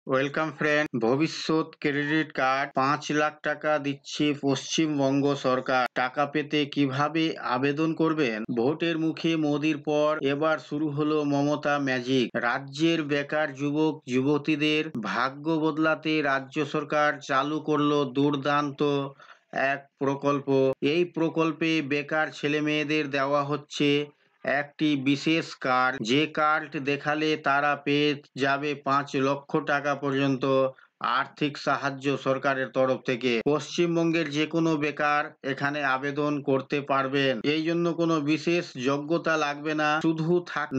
Welcome friend. ভবিষ্যৎ credit card 5 lakh টাকা দিচ্ছে পশ্চিমবঙ্গ সরকার। টাকা পেতে কিভাবে আবেদন করবেন? ভোটের মুখে মোদির পর এবার শুরু হলো মমতা ম্যাজিক। রাজ্যের বেকার যুবক যুবতীদের ভাগ্য বদলাতে রাজ্য সরকার চালু করলো দুর্দান্ত এক প্রকল্প। এই প্রকল্পে বেকার ছেলে মেয়েদের দেওয়া হচ্ছে একটি বিশেষ কার্ড, যে কার্ড দেখালে তারা পেয়ে যাবে 5 লক্ষ টাকা পর্যন্ত আর্থিক সাহায্য সরকারের তরফ থেকে। পশ্চিমবঙ্গের যে কোনো বেকার এখানে আবেদন করতে পারবেন। এই জন্য কোনো বিশেষ যোগ্যতা লাগবে না, শুধু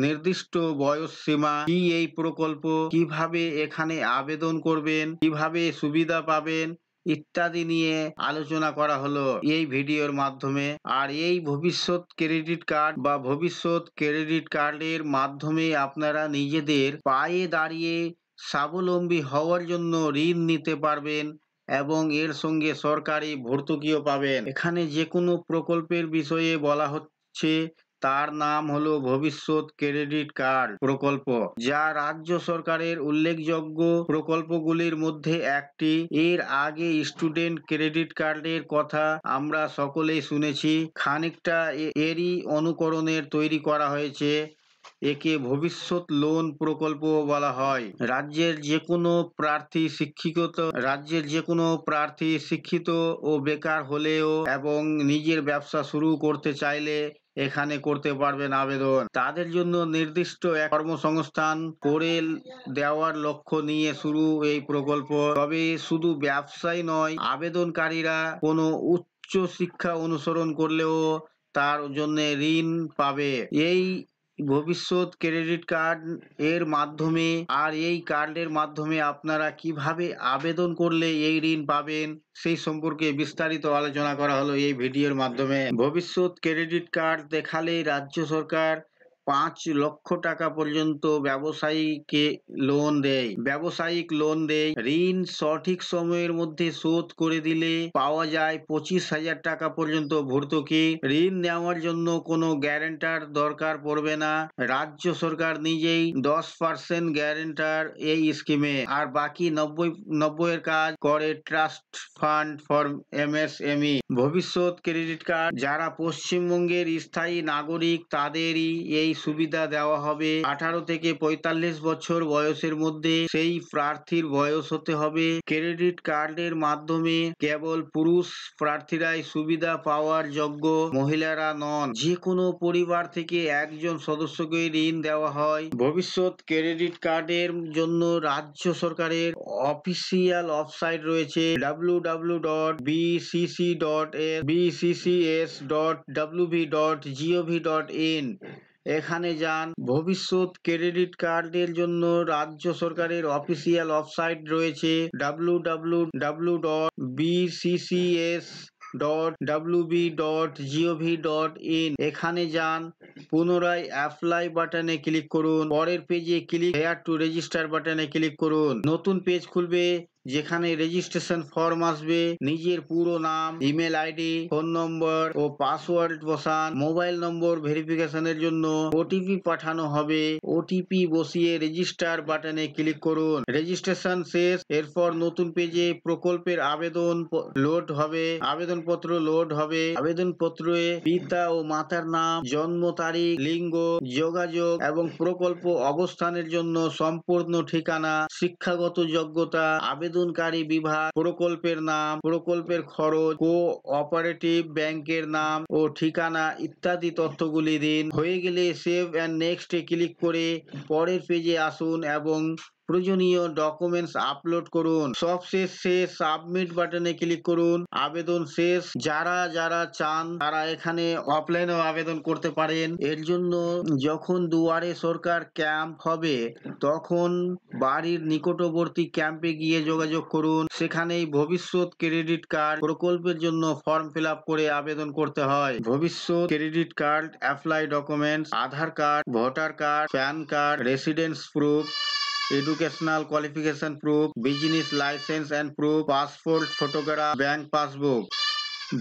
নির্দিষ্ট বয়স সীমা। কি এই প্রকল্প, কিভাবে এখানে আবেদন করবেন, কিভাবে সুবিধা পাবেন ইত্যাদি নিয়ে আলোচনা করা হলো এই ভিডিওর মাধ্যমে। আর এই ভবিষ্যৎ ক্রেডিট কার্ডের মাধ্যমে আপনারা নিজেদের পায়ে দাঁড়িয়ে স্বাবলম্বী হওয়ার জন্য ঋণ নিতে পারবেন এবং এর সঙ্গে সরকারি ভর্তুকিও পাবেন। এখানে যে কোনো প্রকল্পের বিষয়ে বলা হচ্ছে, তার নাম হলো ভবিষ্যৎ ক্রেডিট কার্ড প্রকল্প, যা রাজ্য সরকারের উল্লেখযোগ্য প্রকল্পগুলির মধ্যে একটি। এর আগে স্টুডেন্ট ক্রেডিট কার্ডের কথা আমরা সকলেই শুনেছি, খানিকটা এরই অনুকরণের তৈরি করা হয়েছে। একে ভবিষ্যৎ লোন প্রকল্প বলা হয়। রাজ্যের যে কোনো প্রার্থী শিক্ষিত ও বেকার হলেও এবং নিজের ব্যবসা শুরু করতে চাইলে এখানে করতে পারবেন আবেদন। তাদের জন্য নির্দিষ্ট এক কর্মসংস্থান করে দেওয়ার লক্ষ্য নিয়ে শুরু এই প্রকল্প। তবে শুধু ব্যবসায় নয়, আবেদনকারীরা কোনো উচ্চ শিক্ষা অনুসরণ করলেও তার জন্য ঋণ পাবে। এই ভবিষ্যৎ ক্রেডিট কার্ড এর মাধ্যমে এই কার্ডের মাধ্যমে আপনারা কিভাবে আবেদন করলে এই ঋণ পাবেন সেই সম্পর্কে বিস্তারিত আলোচনা করা হলো এই ভিডিওর মাধ্যমে। ভবিষ্যৎ ক্রেডিট কার্ড দেখালে রাজ্য সরকার 5 লক্ষ টাকা পর্যন্ত ব্যবসায়িক লোন দেয়। ঋণ সঠিক সময়ের মধ্যে শোধ করে দিলে পাওয়া যায় 25,000 টাকা পর্যন্ত ভর্তুকি। ঋণ নেওয়ার জন্য কোনো গ্যারান্টার দরকার পড়বে না, রাজ্য সরকার নিজেই 10% গ্যারান্টার এই স্কিমে, আর বাকি 90 এর কাজ করে ট্রাস্ট ফান্ড ফর এমএসএমই। ভবিষ্যৎ ক্রেডিট কার্ড যারা পশ্চিমবঙ্গের স্থায়ী নাগরিক তাদেরই এই সুবিধা দেওয়া হবে। 18 থেকে 45 বছর বয়সের মধ্যে সেই প্রার্থীর বয়স হতে হবে। ক্রেডিট কার্ডের মাধ্যমে কেবল পুরুষ প্রার্থীরাই সুবিধা পাওয়ার যোগ্য, মহিলারা নন। যে কোনো পরিবার থেকে একজন সদস্যকে ঋণ দেওয়া হয়। ভবিষ্যৎ ক্রেডিট কার্ডের জন্য রাজ্য সরকারের অফিসিয়াল ওয়েবসাইট রয়েছে www.bccs.wv.gov.in। এখানে যান। ভবিষ্যৎ ক্রেডিট কার্ডের জন্য রাজ্য সরকারের অফিসিয়াল ওয়েবসাইট রয়েছে www.bccs.wv.gov.in। এখানে যান, পুনরায় অ্যাপ্লাই বাটনে ক্লিক করুন। পরের পেজে হেয়ার টু রেজিস্টার বাটনে ক্লিক করুন। নতুন পেজ খুলবে যেখানে রেজিস্ট্রেশন ফর্ম আসবে। নিজের পুরো নাম, ইমেল আইডি, ফোন নম্বর ও পাসওয়ার্ড বসান। মোবাইল নম্বর ভেরিফিকেশনের জন্য ওটিপি পাঠানো হবে। ওটিপি বসিয়ে রেজিস্টার বাটনে ক্লিক করুন। রেজিস্ট্রেশন শেষ। এরপর নতুন পেজে প্রকল্পের আবেদনপত্র লোড হবে। আবেদনপত্রে পিতা ও মাতার নাম, জন্ম তারিখ, লিঙ্গ, যোগাযোগ এবং প্রকল্প অবস্থানের জন্য সম্পূর্ণ ঠিকানা, শিক্ষাগত যোগ্যতা, আবেদনকারী বিভাগ, প্রকল্পের নাম, প্রকল্পের খরচ, কোঅপারেটিভ ব্যাংকের নাম ও ঠিকানা ইত্যাদি তথ্যগুলি দিন। হয়ে গেলে সেভ অ্যান্ড নেক্সটে ক্লিক করে পরের পেজে আসুন এবং প্রয়োজনীয় ডকুমেন্টস আপলোড করুন। সবশেষে সাবমিট বাটনে ক্লিক করুন। আবেদন শেষ। যারা চান তারা এখানে অফলাইনেও আবেদন করতে পারেন। এর জন্য যখন দুয়ারে সরকার ক্যাম্প হবে তখন বাড়ির নিকটবর্তী ক্যাম্পে গিয়ে যোগাযোগ করুন। সেখানেই ভবিষ্যৎ ক্রেডিট কার্ড প্রকল্পের জন্য ফর্ম ফিল আপ করে আবেদন করতে হয়। ভবিষ্যৎ credit card apply documents: Aadhaar card, voter card, pan card, residence proof, educational qualification proof, business licence and proof, passport photograph, bank passbook.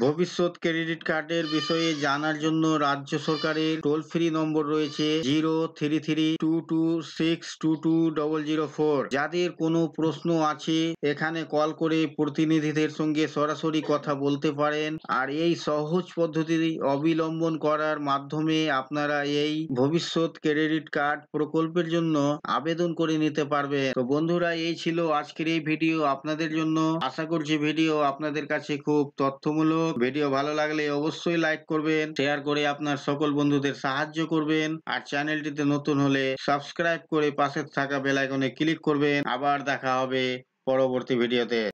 ভবিষ্যৎ ক্রেডিট কার্ডের বিষয়ে জানার জন্য রাজ্য সরকারের টোল ফ্রি নম্বর রয়েছে 03322622004। যাদের কোনো প্রশ্ন আছে এখানে কল করে প্রতিনিধিদের সঙ্গে সরাসরি কথা বলতে পারেন। আর এই সহজ পদ্ধতি অবলম্বন করার মাধ্যমে আপনারা এই ভবিষ্যৎ ক্রেডিট কার্ড প্রকল্পের জন্য আবেদন করে নিতে পারবেন। তো বন্ধুরা, এই ছিল আজকের এই ভিডিও আপনাদের জন্য। আশা করছি ভিডিও আপনাদের কাছে খুব তথ্যমূলক। ভিডিও ভালো লাগলে অবশ্যই লাইক করবেন, শেয়ার করে আপনার সকল বন্ধুদের সাহায্য করবেন। আর চ্যানেলটিতে নতুন হলে সাবস্ক্রাইব করে পাশে থাকা বেল আইকনে ক্লিক করবেন। আবার দেখা হবে পরবর্তী ভিডিওতে।